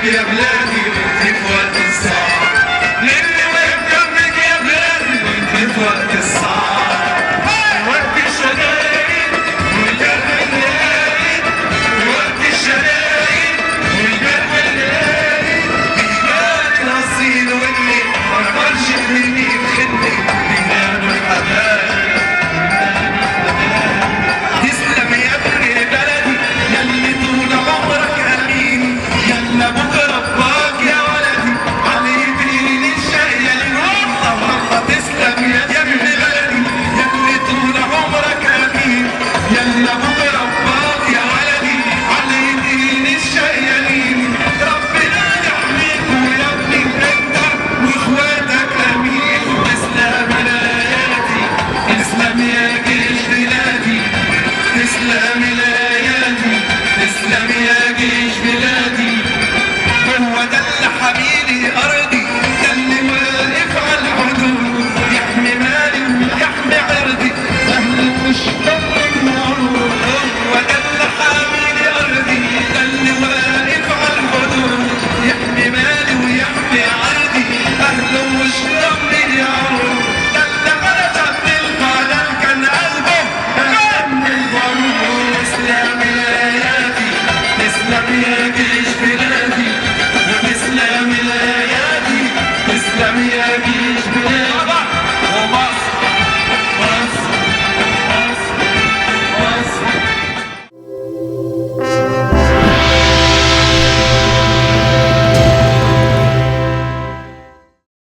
يا بلادي وانت في وقت الصعب، للي واقف جنبك يا بلادي وانت في وقت الصعب، وقت الشدايد والجرح النايد، وقت الشدايد والجرح النايد، بيبان الأصيل واللي ما كبرش مني بخدني بيناموا الحبايب. تسلم يا ابن بلدي ياللي طول عمرك أمين، يلا بكرة رباك يا ولدي على يدين الشقيانين. والله والله تسلم يا ابن بلدي ياللي طول عمرك أمين، يلا بكرة رباك يا ولدي على يدين الشقيانين. ربنا يحميك ويا ابني انت واخواتك امين. تسلم ليالي، تسلم يا جيش بلادي، تسلم ليالي، تسلم يا جيش بلادي.